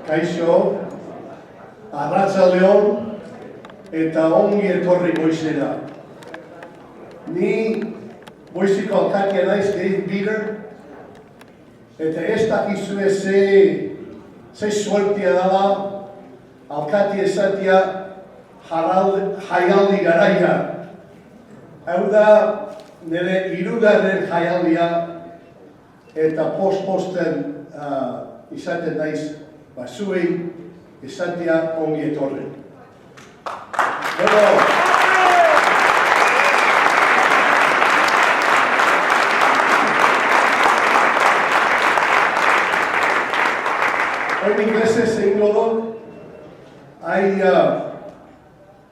Kaixo, Arratsaldeon, eta ongi etorri Boisera. Ni Boiseko alkatea naiz Dave Beater, eta ez dakizue ze suertia dela alkatea esatia jaialdi garaia. Hau da nire hirugarren jaialdia eta post-posten izaten naiz zuei esatia ongi etorri. Hoy inglesez egingo dut.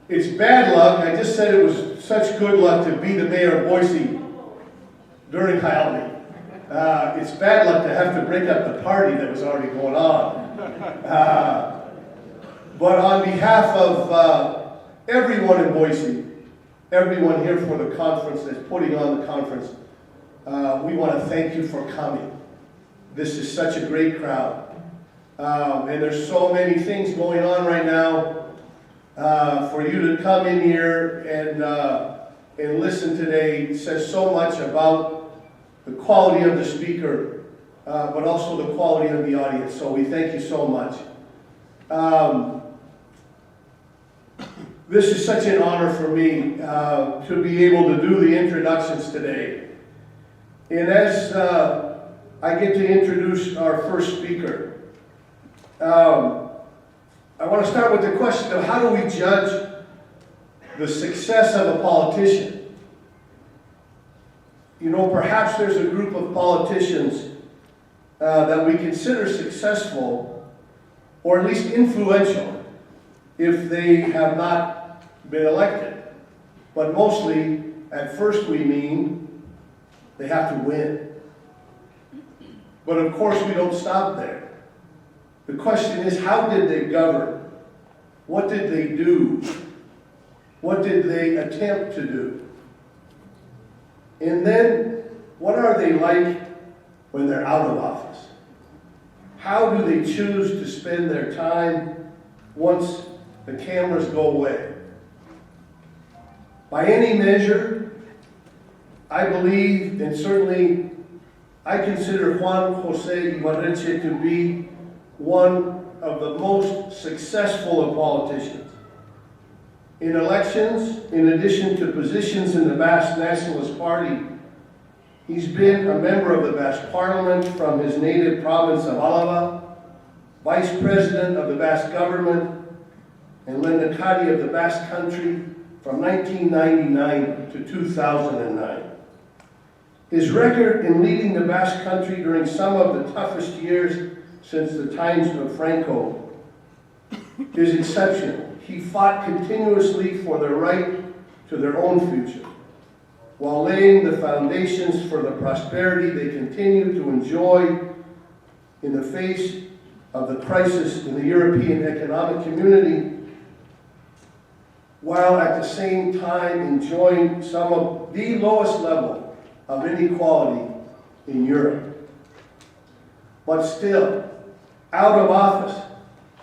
It's bad luck. I just said it was such good luck to be the mayor of Boise during Hialdi. It's bad luck to have to break up the party that was already going on. But on behalf of everyone in Boise, everyone here for the conference that's putting on the conference, we want to thank you for coming. This is such a great crowd. And there's so many things going on right now. For you to come in here and listen today says so much about the quality of the speaker, but also the quality of the audience. So we thank you so much. This is such an honor for me to be able to do the introductions today. And as I get to introduce our first speaker, I want to start with the question of how do we judge the success of a politician? You know, perhaps there's a group of politicians that we consider successful, or at least influential, if they have not been elected. But mostly, at first we mean they have to win. But of course we don't stop there. The question is, how did they govern? What did they do? What did they attempt to do? And then, what are they like when they're out of office? How do they choose to spend their time once the cameras go away? By any measure, I believe, and certainly I consider Juan Jose Ibarretxe to be one of the most successful of politicians. In elections, in addition to positions in the Basque Nationalist Party, he's been a member of the Basque Parliament from his native province of Álava, Vice President of the Basque Government, and lehendakari of the Basque Country from 1999 to 2009. His record in leading the Basque Country during some of the toughest years since the times of Franco is exceptional. He fought continuously for their right to their own future, while laying the foundations for the prosperity they continue to enjoy in the face of the crisis in the European economic community, while at the same time enjoying some of the lowest level of inequality in Europe. But still, out of office,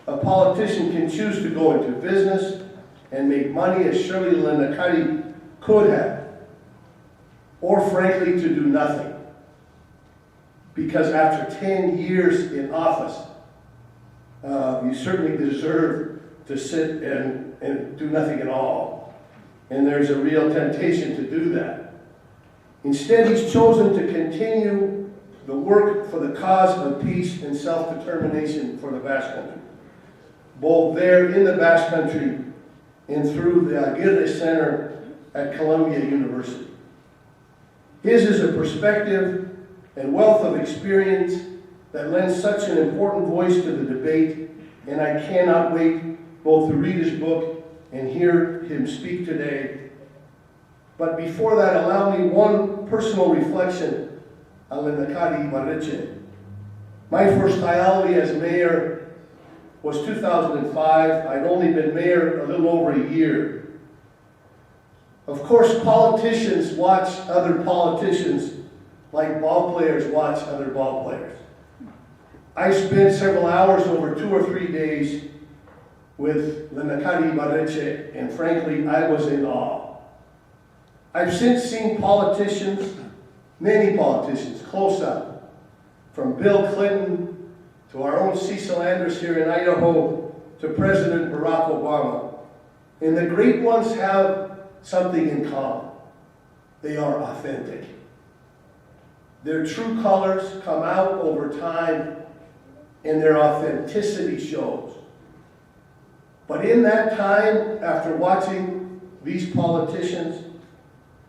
a politician can choose to go into business and make money as surely lehendakari could have, or frankly to do nothing. Because after 10 years in office, you certainly deserve to sit and do nothing at all. And there's a real temptation to do that. Instead, he's chosen to continue the work for the cause of peace and self-determination for the Basque Country, both there in the Basque Country and through the Aguirre Center at Columbia University. His is a perspective and wealth of experience that lends such an important voice to the debate, and I cannot wait both to read his book and hear him speak today. But before that, allow me one personal reflection on lehendakari Ibarretxe. My first hialdi as mayor was 2005. I'd only been mayor a little over a year. Of course, politicians watch other politicians like ball players watch other ball players. I spent several hours over 2 or 3 days with lehendakari Ibarretxe, and frankly, I was in awe. I've since seen politicians, many politicians, close up, from Bill Clinton to our own Cecil Anders here in Idaho to President Barack Obama. And the great ones have something in common. They are authentic. Their true colors come out over time, and their authenticity shows. But in that time, after watching these politicians,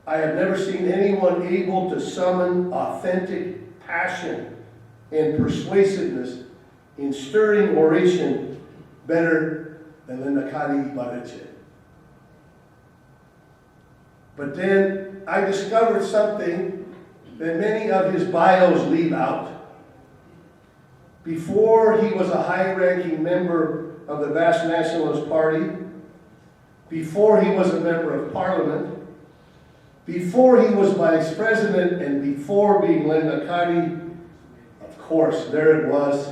I have never seen anyone able to summon authentic passion and persuasiveness in stirring oration better than lehendakari Ibarretxe. But then I discovered something that many of his bios leave out. Before he was a high-ranking member of the Basque Nationalist Party, before he was a member of Parliament, before he was vice president, and before being lehendakari, of course, there it was,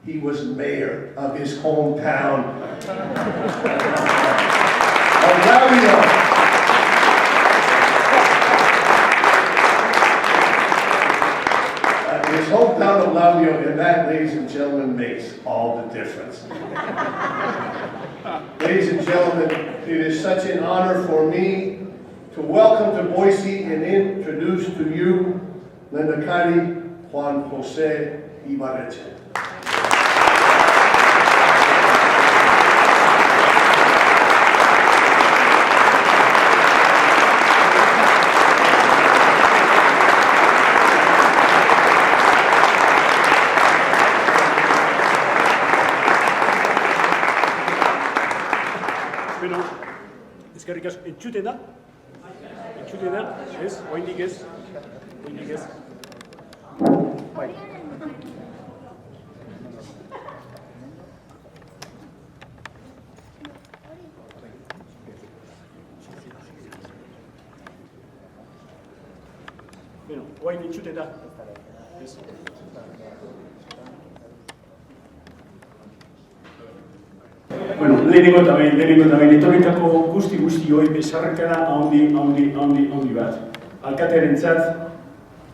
he was mayor of his hometown of Idaho. His hometown of Lauderdale, and that, ladies and gentlemen, makes all the difference. Ladies and gentlemen, it is such an honor for me to welcome to Boise and introduce to you lehendakari Juan Jose Ibarretxe. Eskerrik asko, entzuten da? Entzuten da? Ez? Oraindik ez? Oraindik ez? Bai. Beno, orain entzuten da? Ez? Bueno, lehenengo eta behin, etorritako guzti hori besarrakada handi bat. Alkatearentzat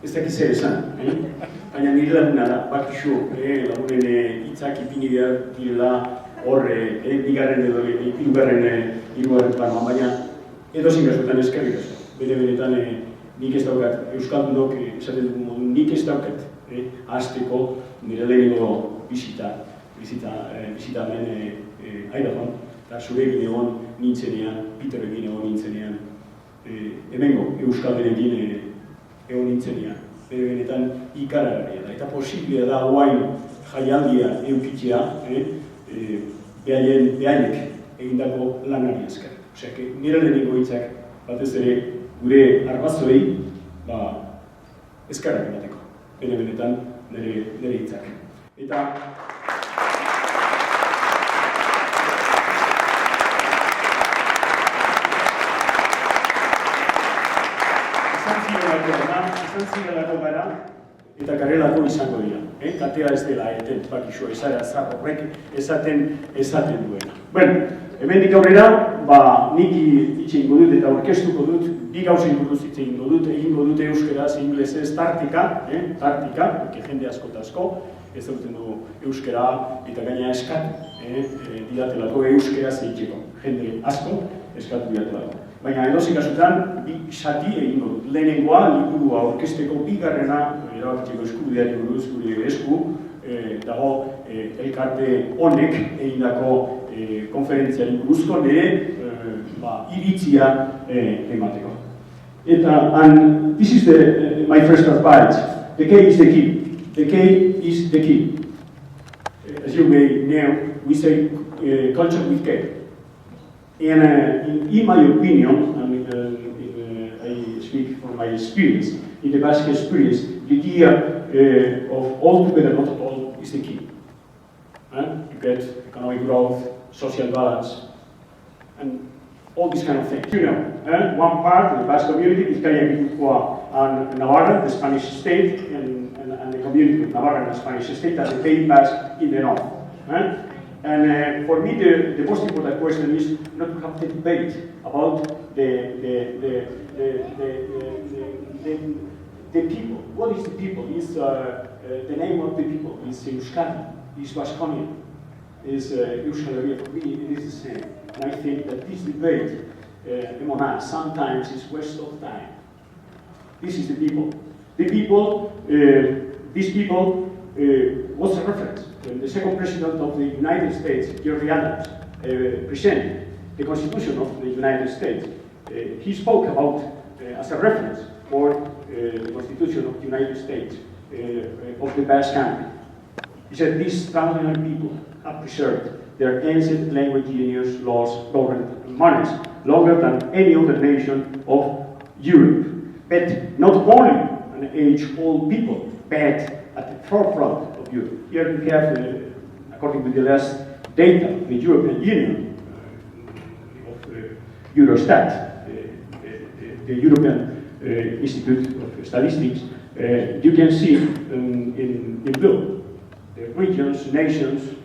ez dakiz zer esan, baina nire laguna da, bakixu, lagunen hitzak ipini direla hor bigarren edo hirugarren planoan, baina edozein kasutan eskerrik asko. Benetan nik ez daukat, euskaldunok esaten dugu modu, nik ez daukat hasteko nire lehenengo bisita hemen Idahon, eta zurekin egon nintzenean, Peterekin egon nintzenean, hemengo euskaldenekin egon nintzenean. Benetan ikaragarria da, eta posiblea da guain jaialdia eukitzea, behaiek egindako lanari esker. Osea, nire lehenengo hitzak batez ere gure arbazoei eskarrak emateko. Benetan nire hitzak. Eta izan zirelako gara, eta garelako izango dira. Katea ez dela eten, bakixo, ezara zarrorrek esaten duena. Bueno, hemendik aurrera, nik itxeingo dut eta orkestuko dut, bi gauzen buruz itxeingo dut, egingo dute euskeraz, inglesez, tartika, jende asko eta asko, ez duten du euskera eta gaina eskatu, didatelako euskeraz egiteko. Jende asko eskatu didatelako. Baina edozein kasutan, bi sati egingo dut. Lehenengoa, liburua orkesteko bigarrena, erabakitzeko eskubideari buruz gure esku, dago elkarte honek egindako konferentziari buruzko nire iritzia emateko. Eta, and this is my first advice. The key is the key. The key is the key. As you may know, we say culture with K. And in my opinion, I speak from my experience, in the Basque experience, the idea of all together, not all, is the key. You get economic growth, social balance, and all these kind of things. You know, one part, the Basque community, Vizcaya, Gipuzkoa, and Navarra, the Spanish state, and the community of Navarra and the Spanish state, and the País Basque in the north. And for me, the most important question is not to have the debate about the people. What is the people? Is the name of the people? Is Euskadi? Is Vasconia? Is Euskal Herria? For me, it is the same. And I think that this debate among us sometimes is waste of time. This is the people. The people, these people, what's the reference? When the second president of the United States, Jerry Adams, presented the Constitution of the United States, he spoke about, as a reference for the Constitution of the United States, of the Basque Country. He said, these extraordinary people have preserved their ancient language, genius, laws, government, and manners longer than any other nation of Europe. But not only an age-old people, but at the forefront of Europe. Here we have, according to the last data of the European Union, of Eurostat, the European Institute of Statistics, you can see in blue the regions, nations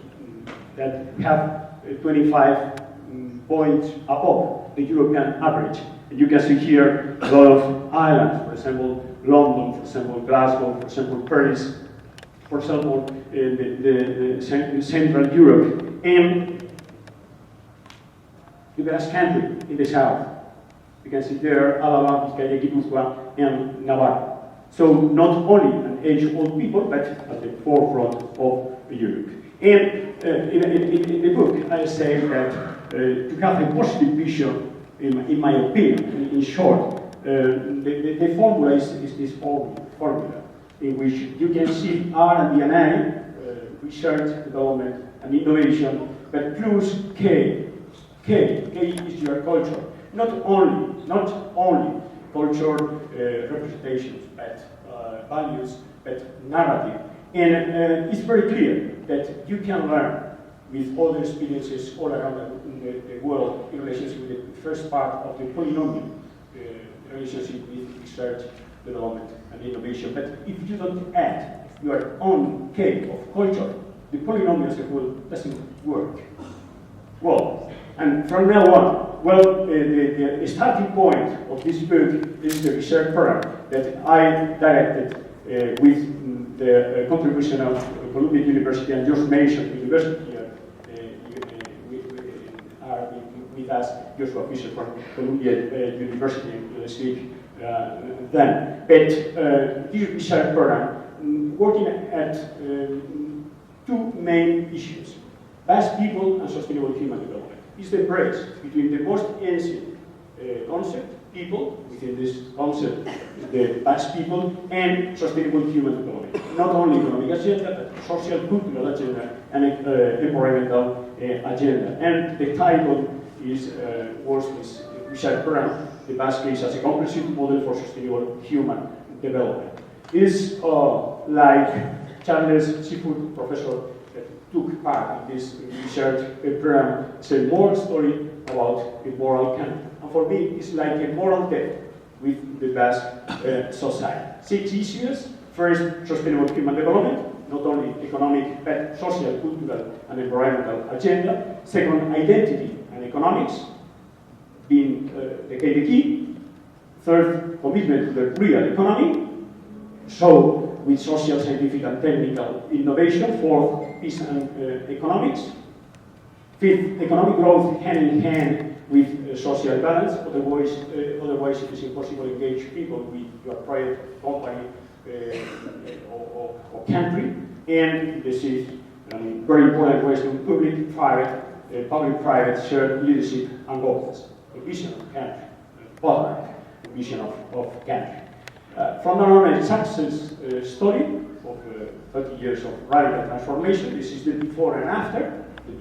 that have 25 points above the European average. And you can see here a lot of islands, for example, London, for example, Glasgow, for example, Paris, for example, the Central Europe, and the Basque Country in the south. You can see there Alaba, Vizcaya, Gipuzkoa, and Navarra. So not only an age-old people, but at the forefront of Europe. And in the book, I say that to have a positive vision, in my opinion, in short, the formula is this formula, in which you can see R&D&I, research, development, and innovation, but plus K. K is your culture. Not only culture representations, but values, but narrative. And it's very clear that you can learn with other experiences all around the world in relationship with the first part of the polynomial relationship with research, development, and innovation. But if you don't add your own cake of culture, the polynomial as a whole doesn't work. Well, and from now on, well, the starting point of this book is the research program that I directed with the contribution of Columbia University and George Mason University. Are with us, Joshua Fisher from Columbia University, will speak then. But this research program working at two main issues: Basque people and sustainable human development. It's the bridge between the most ancient concept, people, within this concept, the Basque people, and sustainable human development. Not only economic agenda, but social, cultural agenda, and environmental agenda. And the title is was this research program, the Basque case as a comprehensive model for sustainable human development. It's like Charles Seafood, professor that took part in this research program, said more story about the moral canon. And for me, it's like a moral debt with the Basque society. 6 issues. First, sustainable human development, not only economic, but social, cultural, and environmental agenda. Second, identity and economics, being the key. Third, commitment to the real economy, so with social, scientific, and technical innovation. Fourth, peace and economics. Fifth, economic growth hand in hand with social balance, otherwise it is impossible to engage people with your private company or country. And the sixth, very important question, public-private shared leadership and governance, a vision of country, bottom vision of country. From now on, a success story of 30 years of radical transformation. This is the before and after. In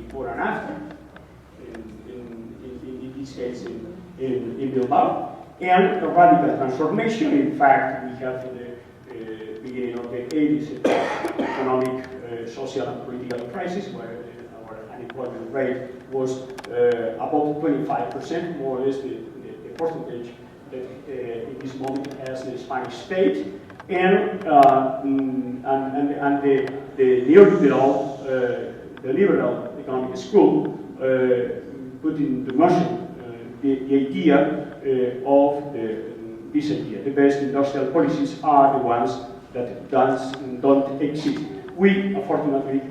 this case in Bilbao, and a radical transformation. In fact, we have the beginning of the 80s economic, social, and political crisis, where our unemployment rate was above 25%, more or less the percentage that in this moment has the Spanish state, and the liberal economic school put into motion the idea of this idea. The best industrial policies are the ones that don't exist. We, unfortunately,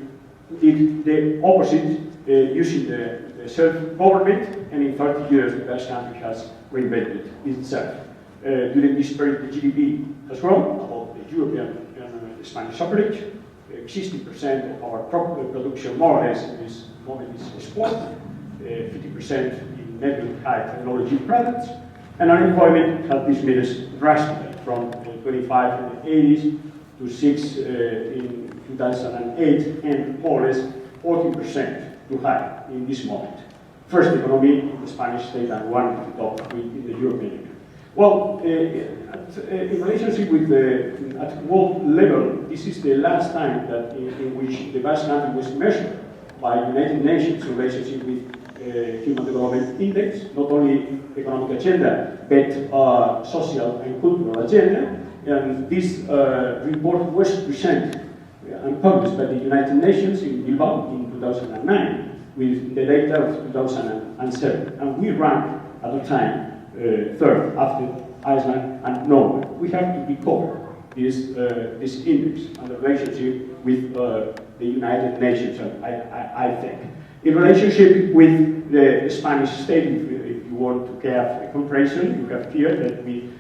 did the opposite using the self-government, and in 30 years the Basque country has reinvented itself. During this period, the GDP has grown above the European and the Spanish average. 60% of our crop production, more or less, in this moment is export, 50% in network high technology products, and unemployment has diminished drastically from 25 in the 80s to 6 in 2008, and more or less 40% too high in this moment. First economy in the Spanish state and one of the top three in the European Union. Well, in relationship with at world level, this is the last time that in which the Basque country was measured by the United Nations in relationship with Human Development Index, not only economic agenda, but social and cultural agenda. And this report was presented and published by the United Nations in Bilbao in 2009 with the data of 2007. And we ranked at the time third after Iceland and Norway. We have to recover this index and the relationship with the United Nations, I think. In relationship with the Spanish state, if you want to have a comparison, you have here that we,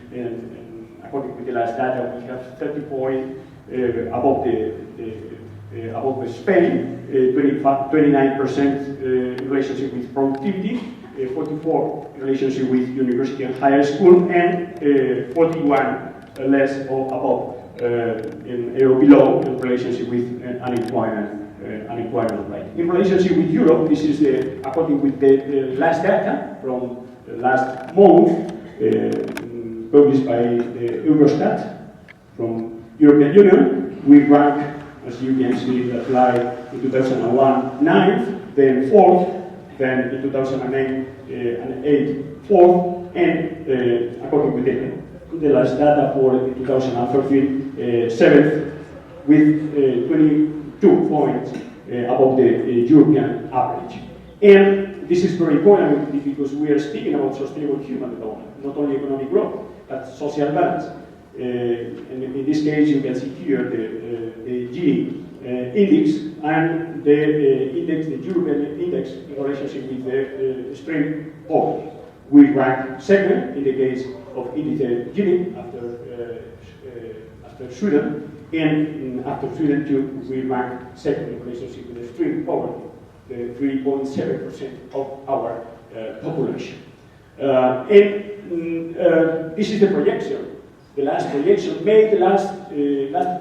according to the last data, we have 30 points above the Spain, 29% in relationship with productivity, 44 in relationship with university and higher school, and 41 less or above or below in relationship with unemployment rate. In relationship with Europe, this is according with the last data from last month, published by Eurostat from European Union. We rank, as you can see, that lie in 2001 ninth, then fourth, then in 2008 fourth, and according with the last data for 2013 seventh, with 22 points above the European average. And this is very important because we are speaking about sustainable human development, not only economic growth, but social balance. And in this case, you can see here the Gini index and the index, the European index in relationship with the extreme poverty. We rank second in the case of index Gini after Sweden, and after Sweden too, we rank second in relationship with extreme poverty, 3.7% of our population. This is the projection. The last projection made last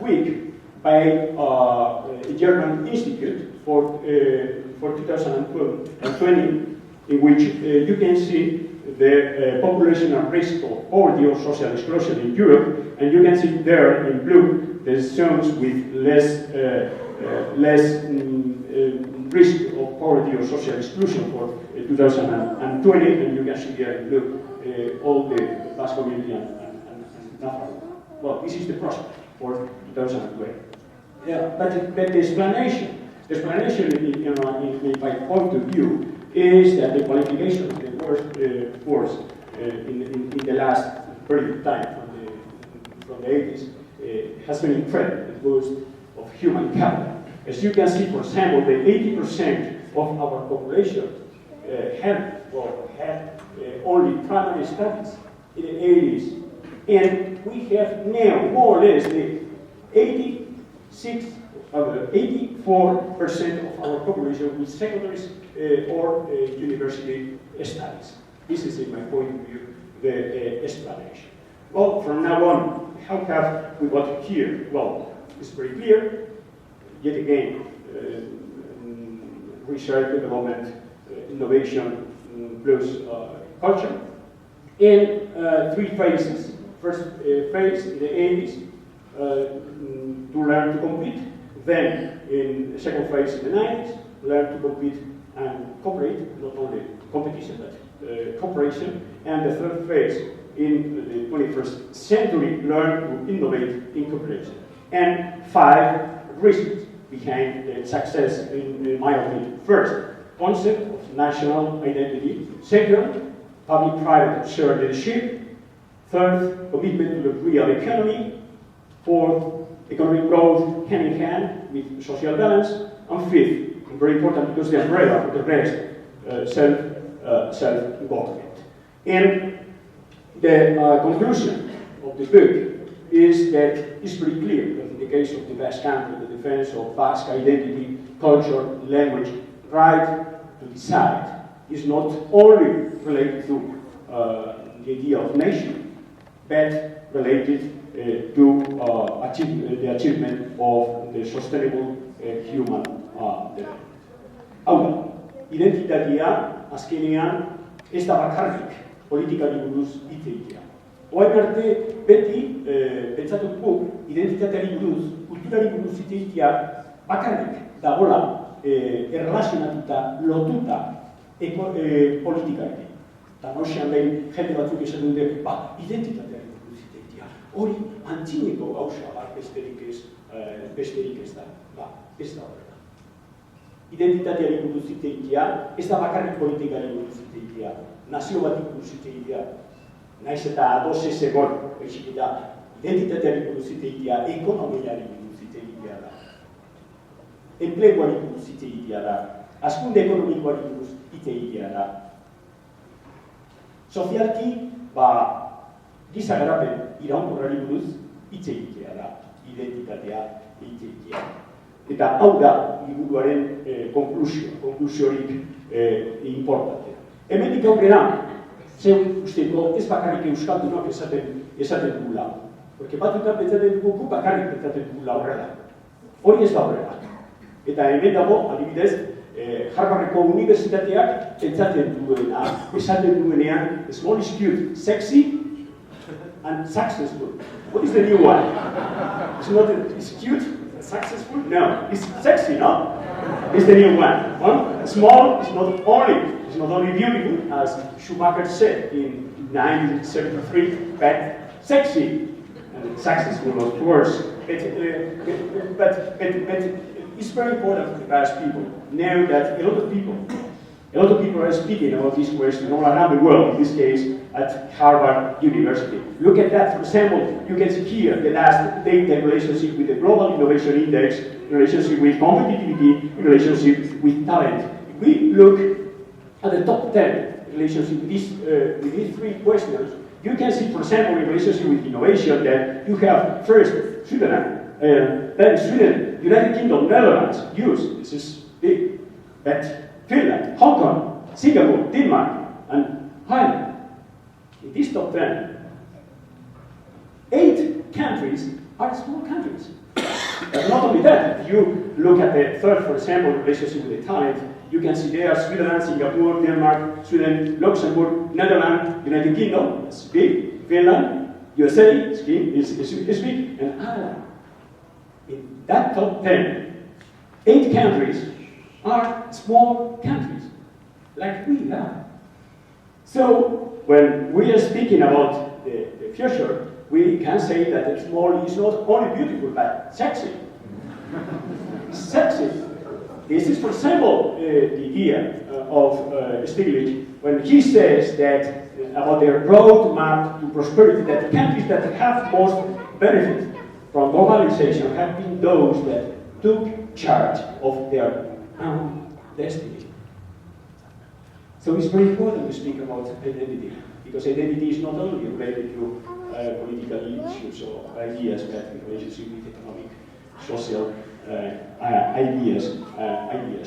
week by a German institute for 2020, in which you can see the population at risk of poverty or social exclusion in Europe, and you can see there in blue the zones with less risk of poverty or social exclusion for 2020, and you can see here in blue all the Basque community and well, this is the prospect for 2020. Yeah, but the explanation in my point of view is that the qualification of the workforce in the last period of time from the 80s has been incredible. It was of human capital. As you can see, for example, the 80% of our population had only primary studies in the 80s. And we have now more or less the 84% of our population with secondary or university studies. This is, in my point of view, the explanation. Well, from now on, how have we got here? Well, it's very clear. Yet again, research, development, innovation, plus culture. In three phases. First phase in the 80s to learn to compete. Then in the second phase in the 90s, learn to compete and cooperate, not only competition, but cooperation. And the third phase, in the 21st century, learn to innovate in cooperation. And 5 reasons behind the success, in my opinion. First, concept of national identity. Second, public-private shared leadership. Third, commitment to the real economy. Fourth, economic growth hand in hand with social balance. And fifth, and very important because the umbrella for the rest, self-government. And the conclusion of the book is that it's pretty clear that in the case of the Basque country, the defense of Basque identity, culture, language, right to decide is not only related to the idea of nation, but related to the achievement of the sustainable human development. Hau da, identitatea azkenean ez da bakarrik politikari buruz hitz egitea. Orain arte beti pentsatu dugu identitateari buruz, kulturari buruz hitz egitea bakarrik dagoela erlazionatuta, lotuta politikarekin. Eta noizean behin jende batzuk esaten dute, identitateari buruz hitz egitea. Hori antzineko gauza bat besterik ez da. Ez da horrela. Identitateari buruz hitz egitea, ez da bakarrik politikari buruz hitz egitea, nazio batik buruz hitz egitea. Naiz eta ados ez egon, eta identitateari buruz hitz egitea, ekonomiari buruz hitz egitea da. Enpleguari buruz hitz egitea da. Hazkunde ekonomikoari buruz hitz egitea da. Sozialki, giza garapen iraunkorrari buruz hitz egitea da. Identitatea hitz egitea. Eta hau da liburuaren konklusiorik importantea. Hemendik aurrera, zeu usteko ez bakarrik euskaldunok esaten dugula. Porque batutan pentsaten dugu bakarrik pentsaten dugula horrela. Hori ez da horrela. Eta hemen dago, adibidez, Harvardeko unibertsitateak pentsaten duena, esaten duenean, small is cute, sexy and successful. What is the new one? It's cute, successful? No, it's sexy, no? It's the new one. Small is not only beautiful, as Schumacher said in 1973, but sexy and successful, of course. But it's very important for the Basque people know that a lot of people are speaking about this question all around the world, in this case at Harvard University. Look at that, for example, you can see here the last data in relationship with the Global Innovation Index, in relationship with competitivity, in relationship with talent. If we look at the top 10 in relationship with these 3 questions, you can see, for example, in relationship with innovation that you have first Switzerland, then Sweden, United Kingdom, Netherlands, US, this is big, but Finland, Hong Kong, Singapore, Denmark, and Ireland. In this top 10, 8 countries are small countries. But not only that, if you look at the third, for example, relationship with the talent, you can see there Switzerland, Singapore, Denmark, Sweden, Luxembourg, Netherlands, United Kingdom, it's big, Finland, USA, is big, and Ireland. In that top 10, 8 countries are small countries, like we are. So, when we are speaking about the future, we can say that the small is not only beautiful, but sexy. Sexy. This is, for example, the idea of Stiglitz when he says that about their roadmap to prosperity, that the countries that have most benefit from globalization have been those that took charge of their own destiny. So it's very important to speak about identity, because identity is not only related to political issues or ideas, but in relationship with economic, social ideas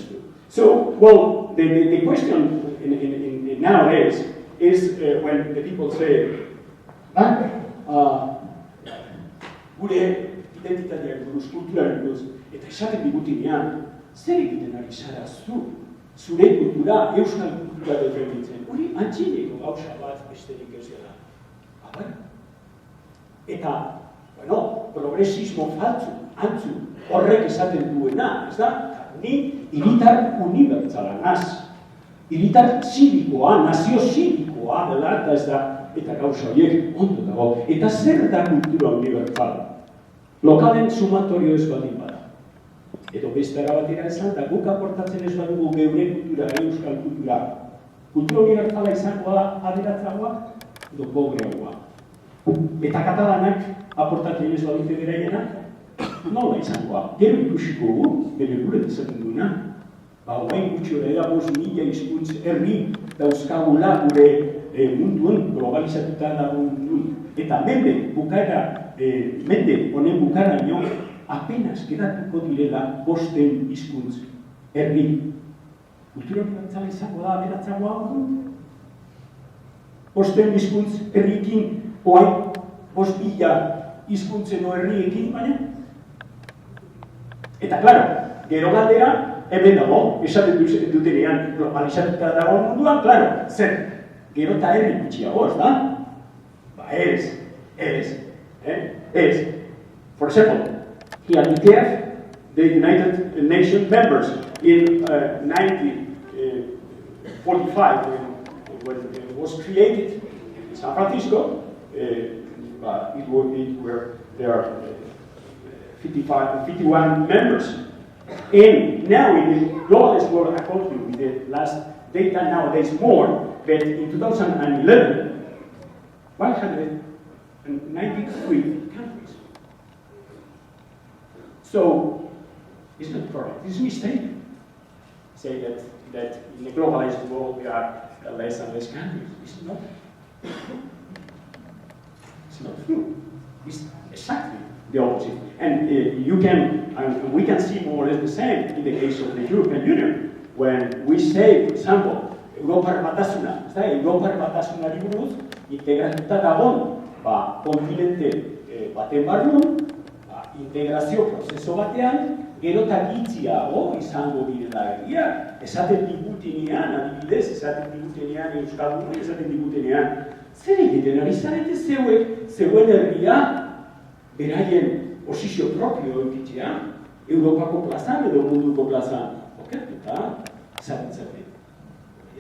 too. So, well, the question in nowadays is when the people say, gure identitateak buruz, kulturari buruz, eta esaten digutinean, zer egiten ari zara zure kultura, euskal kultura defenditzen. Hori antzineko gauza bat besterik ez dela. Eta, bueno, progresismo faltzu, antzu, horrek esaten duena, ez da? Ni hiritar unibertsala naz. Hiritar zibikoa, nazio zibikoa dela, eta ez da, eta gauza horiek ondo dago. Eta zer da kultura unibertsala? Lokalen sumatorio ez baldin bada. Edo beste erabatera esan, eta guk aportatzen ez badugu geure kultura, euskal kultura. Kultura unibertsala izango da aberatzagoa, edo pobreagoa. Eta katalanak aportatzen ez badute beraienak, nola izangoa. Gero ikusiko gu, bere gure dezaten duena, guain gutxi hori da 5.000 hizkuntz herri dauzkagula gure munduen, globalizatuta dago munduen. Eta mende honen bukaraino, apenas geratuko direla 5 hizkuntz herri. Kultura unibertsala izango da aberatzagoa? 5 hizkuntz herriekin, oain 5.000 hizkuntzen herriekin, baina? Eta, klaro, gero galdera, hemen dago, esaten dutenean globalizatuta dago munduan, klaro, zer, gero eta herri gutxiago, ez da? Ba, ez. For example, here at ITF, the United Nations members in 1945, when it was created in San Francisco, there are 51 members. And now in the globalist world, according to the last data nowadays more, but in 2011, 193 countries. So, it's not correct, it's a mistake. Say that in the globalized world there are less and less countries. It's not. It's not true. It's exactly the opposite. And we can see more or less the same in the case of the European Union. When we say, for example, Europar batasuna, Europar batasunari buruz, integratuta dagoen, kontinente baten barruan, integrazio prozeso batean, gero eta gitziago izango direla egia. Esaten digutenean, adibidez, esaten digutenean euskaldun, esaten digutenean, zer egiten ari zarete zeuen herria, beraien posizio propio egitea, Europako plazan edo munduko plazan, okertuta, zabiltzate.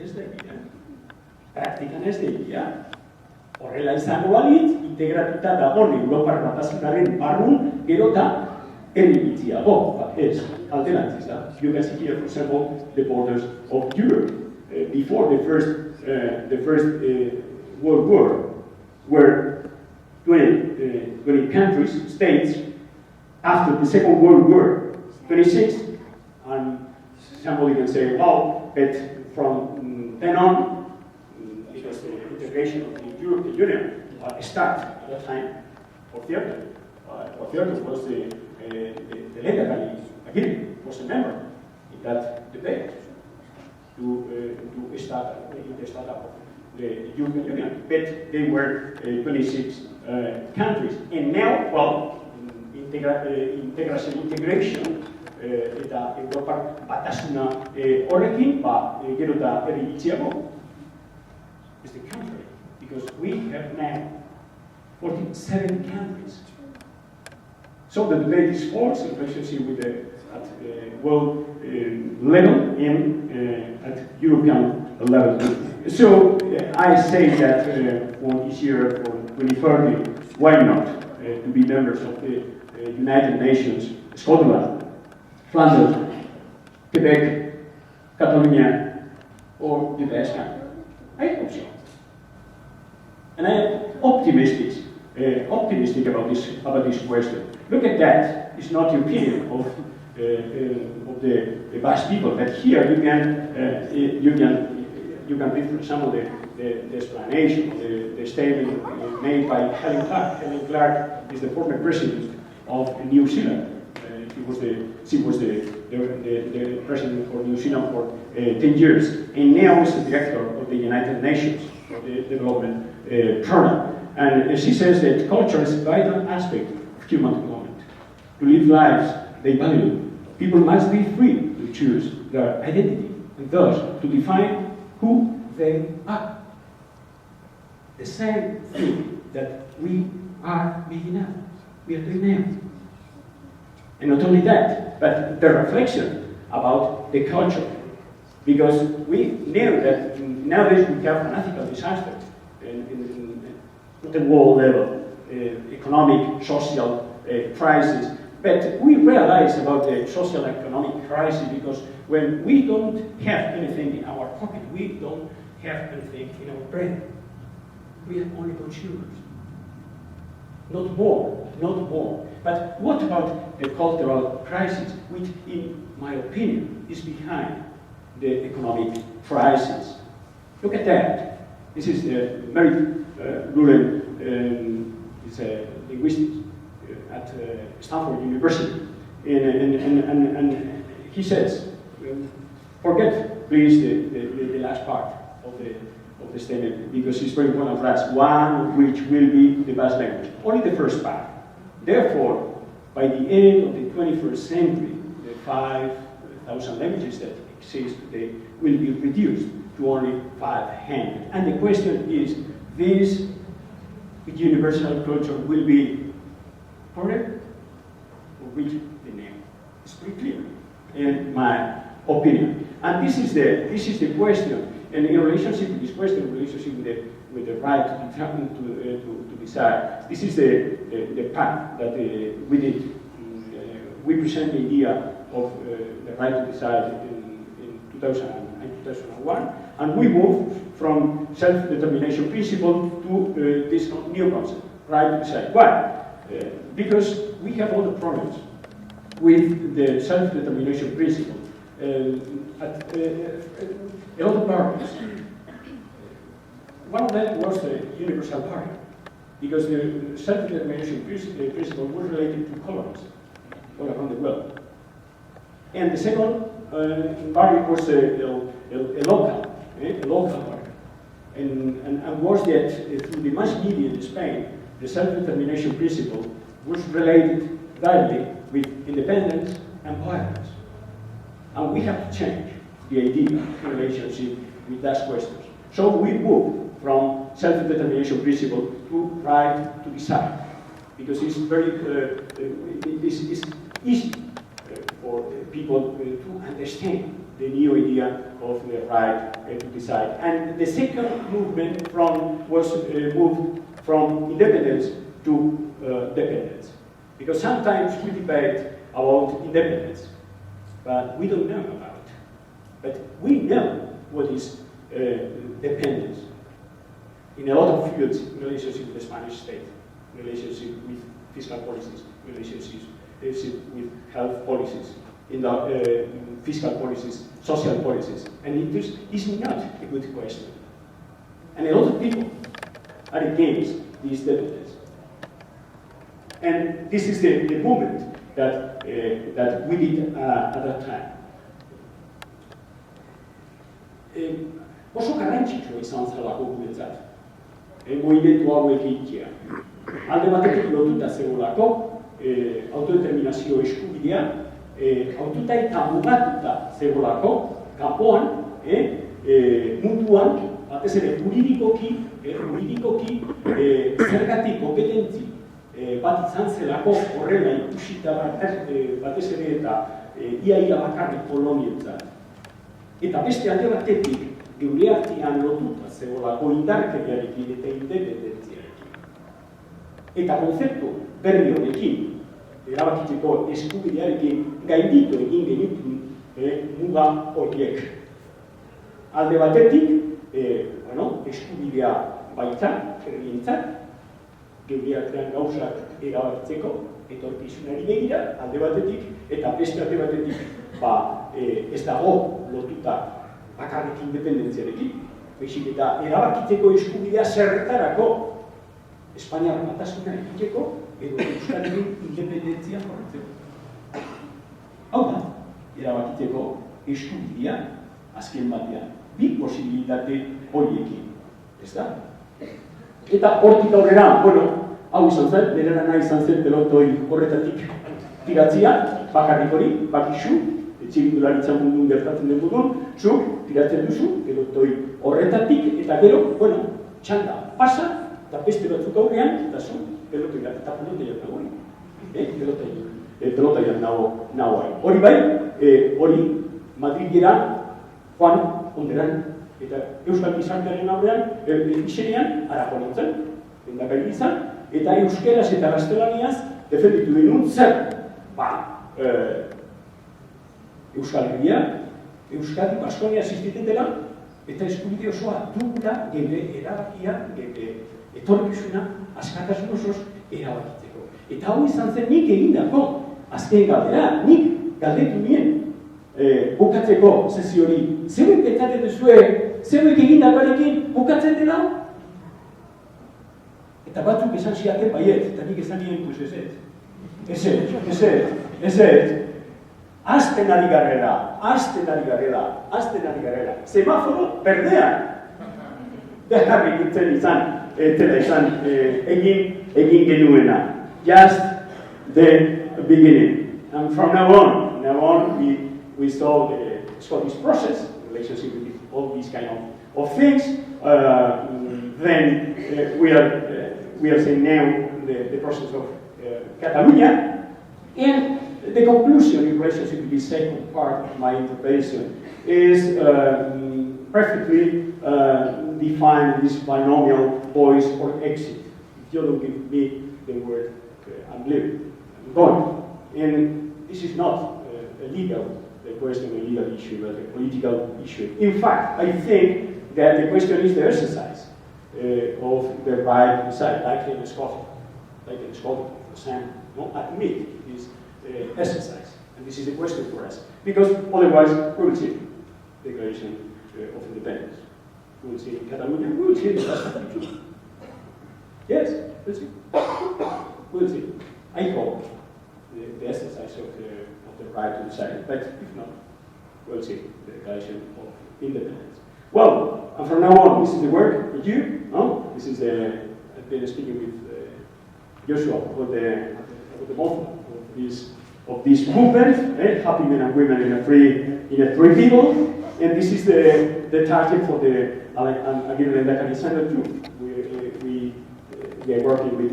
Ez da egia. Praktikan ez da egia. Horrela izango balitz, integratuta dagoen Europar batasunaren barrun, gero eta erribitziago. Ez, alderantziz da. You can see here, for example, the borders of Europe. Before the first World War, where 20 countries, states, after the Second World War, 26, and somebody can say, well, but from then on, because the integration of the European Union started at that time, Ortega was the lehendakari, again, was a member in that debate to start in the startup of the European Union. But they were 26 countries. And now, well, integration eta Europar batasuna horrekin, gero eta erribitziago. It's the contrary, because we have now 47 countries. So the debate is false, especially with at world level and at European level. So I say that for this year, for 2030, why not to be members of the United Nations, Scotland, Flanders, Quebec, Catalonia, or the Basque? I hope so. And I am optimistic about this question. Look at that. It's not the opinion of the Basque people, but here you can read, for example, the explanation, the statement made by Helen Clark. Helen Clark is the former president of New Zealand. She was the president for New Zealand for 10 years, and now is the director of the United Nations for the Development Program. And she says that culture is a vital aspect of human development. To live lives they value, people must be free to choose their identity, and thus to define who they are. The same thing that we are making now. We are doing now. And not only that, but the reflection about the culture. Because we know that nowadays we have political disasters at the world level, economic, social crisis. But we realize about the social economic crisis because when we don't have anything in our pocket, we don't have anything in our brain. We have only consumers. Not more, not more. But what about the cultural crisis, which in my opinion is behind the economic crisis? Look at that. This is Mary Lulen, is a linguist at Stanford University. And he says, forget please the last part of the statement because it's very important for us. One which will be the Basque language. Only the first part. Therefore, by the end of the 21st century, the 5,000 languages that exist today will be reduced to only 500. And the question is, this universal culture will be correct or reach the name? It's pretty clear, in my opinion. And this is the question. And in relationship with this question, relationship with the right to determine to decide, this is the path that we did. We present the idea of the right to decide in 2000 and 2001, and we moved from self-determination principle to this new concept, right to decide. Why? Because we have all the problems with the self-determination principle. A lot of parties. One of them was the Universal Party, because the self-determination principle was related to colonies all around the world. And the second party was a local party. And was that through the mass media in Spain, the self-determination principle was related directly with independence and violence. And we have to change the idea of relationship with those questions. So we moved from self-determination principle to right to decide, because it's very it's easy for people to understand the new idea of the right to decide. And the second movement was moved from independence to dependence, because sometimes we debate about independence, but we don't know about it. But we know what is dependence. In a lot of fields, relationship with the Spanish state, relationship with fiscal policies, relationships with health policies, in the fiscal policies, social policies. And it is not a good question. And a lot of people are against this dependence. And this is the movement that we did at that time. Oso garrantzitsua izan zelako guretzat, mugimendu hauek egitea. Alde batetik lotuta zegoelako, autodeterminazio eskubidea, autota eta mugatuta zegoelako, kanpoan, munduan, batez ere juridikoki, zergatik kompetentzi bat izan zelako horrela ikusita batez ere eta ia bakarrik kolonientzat. Eta beste alde batetik, geure artean lotuta zegoelako indarkeriarekin eta independentziarekin. Eta konzeptu berri honekin, erabakitzeko eskubidearekin gainditu egin genituen muga horiek. Alde batetik, eskubidea baita, herrientzat, geure artean gauzak erabakitzeko, etorkizunari begira, alde batetik, eta beste alde batetik, ez dago lotuta bakarrik independentziarekin, baizik eta erabakitzeko eskubidea zertarako Espainiar batasuna egiteko edo Euskadin independentzia jorratzeko. Hau da, erabakitzeko eskubidea azken batean, bi posibilitate horiekin, ez da? Eta hortik aurrera, hau izan zen, berera nahi izan zen pelotoi horretatik tiratzia, bakarrik hori, bakizu, txirindularitza mundun gertatzen den mundun, zuk tiratzen duzu, pelotoi horretatik, eta gero, txanda pasa, eta beste batzuk aurrean, eta zu, pelotaiak nago. Pelotaiak nago hain. Hori bai, hori Madrilera joan onderan, eta Euskal Gizartearen aurrean, izenean, Aragon nintzen, lehendakari izan, eta euskeraz eta gaztelaniaz defenditu denun zer, Euskal Herria, Euskadi, Baskonia existitela, eta eskubide osoa dugula gure erabakia, gure etorkizuna, askatasun osoz erabakitzeko. Eta hau izan zen nik egindako azken galdera, nik galdetu nien bukatzeko sesio hori. Zeuek pentsatzen duzue, zeuek egindakoarekin bukatzen dela? Eta batzuk esan ziaten baiet, eta nik esan nien pues ez. Azten ari garela. Semaforo berdean. Beharrik nintzen izan, egin genuena. Just the beginning. And from now on, we saw the Scottish process, relationship with all these kind of things. Then we are saying now the process of Catalonia, and the conclusion in relationship with the second part of my intervention is perfectly defined this binomial voice or exit. If you don't give me the word, I'm leaving, I'm going. And this is not a legal question, a legal issue, but a political issue. In fact, I think that the question is the exercise of the right to decide, like in Scotland, for example, admit this exercise. And this is the question for us. Because otherwise, we will see the Declaration of Independence. We will see Catalonia, we will see the Basque. Yes, we'll see. We'll see. I hope the exercise of the right to decide. But if not, we'll see the Declaration of Independence. Well, and from now on, this is the work with you. No? This is I've been speaking with Joshua for the movement of this movement, happy men and women in a free people, and this is the target for the again lehendakari center too. We are working with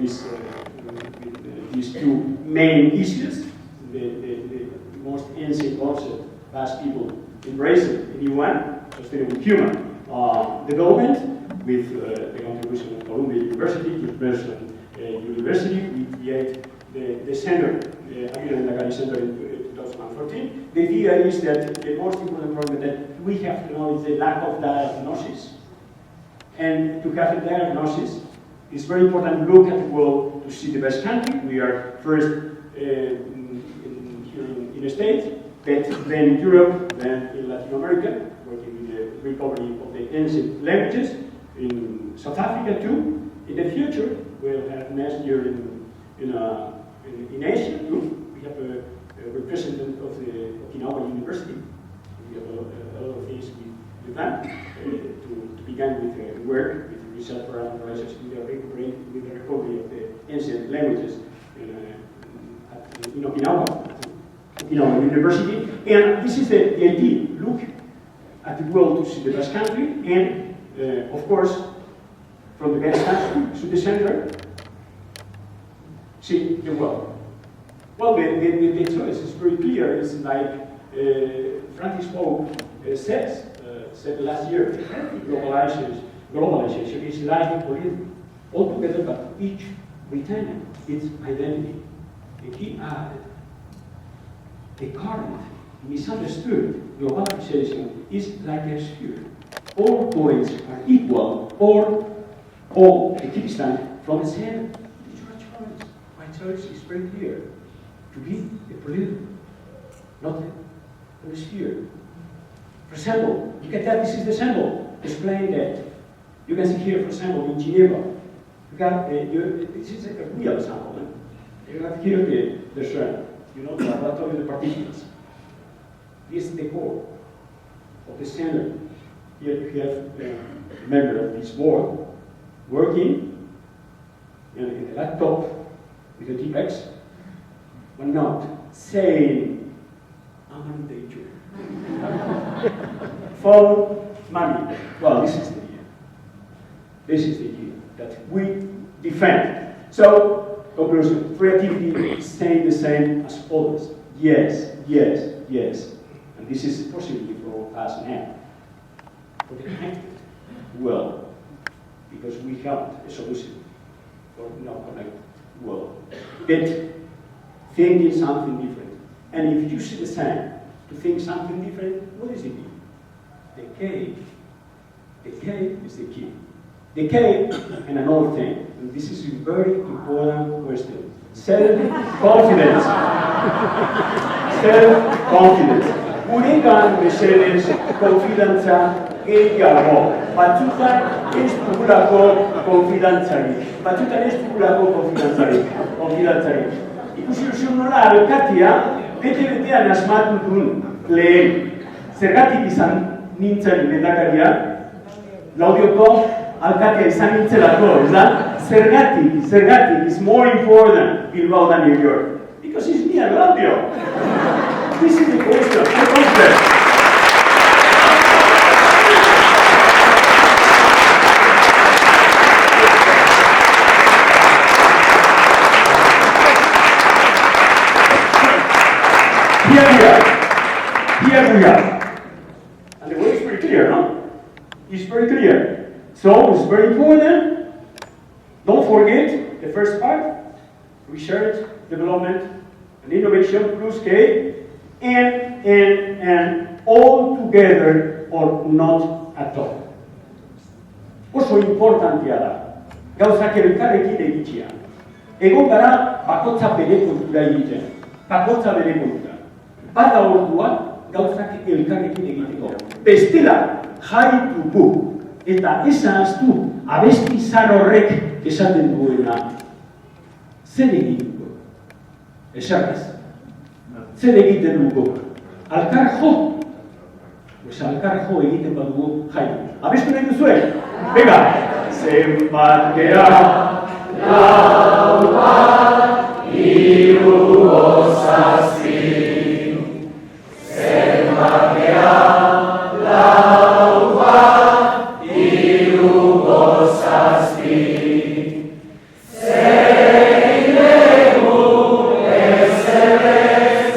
these two main issues, the most ancient concept Basque people embracing the new one, sustainable human development, with the contribution of Columbia University, University. We create the center, again lehendakari center in 2014. The idea is that the most important problem that we have to know is the lack of diagnosis. And to have a diagnosis, it's very important to look at the world to see the best country. We are first here in the States, but then in Europe, then in Latin America, working with the recovery of the ancient languages, in South Africa too. In the future, we'll have next year in Asia too. We have a representative of the Okinawa University. We have a lot of things with them to begin with work with research around relations with the recovery of the ancient languages in Okinawa University. And this is the idea. Look at the world to see the best country, and of course, from the best country to the center, see the world. Well, the choice is very clear. It's like Francis Pope said last year, globalization is like political, altogether, but each retaining its identity. And he added, the current misunderstood globalization is like a sphere. All points are equal, or all equidistant from the center. It's your choice. My choice is very clear. To be a political, not a sphere. For example, you can tell this is the symbol displaying that. You can see here, for example, in Geneva, you got this is a real sample. You have here the shell, the laboratory of the particles. This is the core of the center. Here you have a member of this board working in the laptop with a T-Rex. One note saying, I'm in danger. Follow money. Well, this is the idea. This is the idea that we defend. So, conclusion, creativity is staying the same as others. Yes, yes, yes. And this is possible for us now. Okay? Well, because we have a solution for not connect world. Get thinking something different. And if you see the same, to think something different, what is it? The K. The K is the key. The K, and another thing, and this is a very important question. Self-confidence. Self-confidence. Guregan mesedez konfidantza gehiago. Batzutan ez dugulako konfidantzari. Batzutan ez dugulako konfidantzari. Ikusi duzu nola alkatia bete-betean asmatu duen lehen. Zergatik izan nintzen lehendakaria, Laudioko alkatea izan nintzelako, ez da? Zergatik is more important Bilbao than New York. Because it's me and Laudio. This is the question. The concept. Here we are. And the way is very clear, no? It's very clear. So it's very important. Don't forget the first part, research, development, and innovation plus K, and all together or not at all. Oso importantea da, gauzak elkarrekin egitea. Egon gara bakotza bere kontura egiten, bakotza bere kontura. Bada ordua gauzak elkarrekin egiteko. Bestela, jaitu gu, eta ezaztu abesti zar horrek esaten duena. Zer egiteko? Esarrez. Zer egiten dugu? Alkar jo. Alkar jo egiten badugu jaitu. Abestu nahi duzue? Venga! Zenbat gera, lau bat, hiru bosazpi. Zenbat gera, lau bat, hiru bosazpi. Zein legu ezerrez,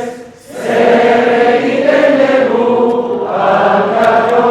zer egiten dugu alkarro,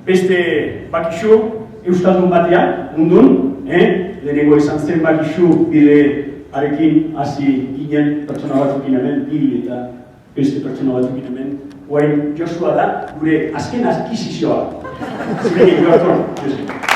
beste bakixu euskaldun batean, mundun, lehenengo izan zen bakixu bidearekin hasi ginen pertsona batzukin hemen, Bill eta beste pertsona batzukin hemen, Joshua da, gure azken adkisizioa. Zirekin, Joshua.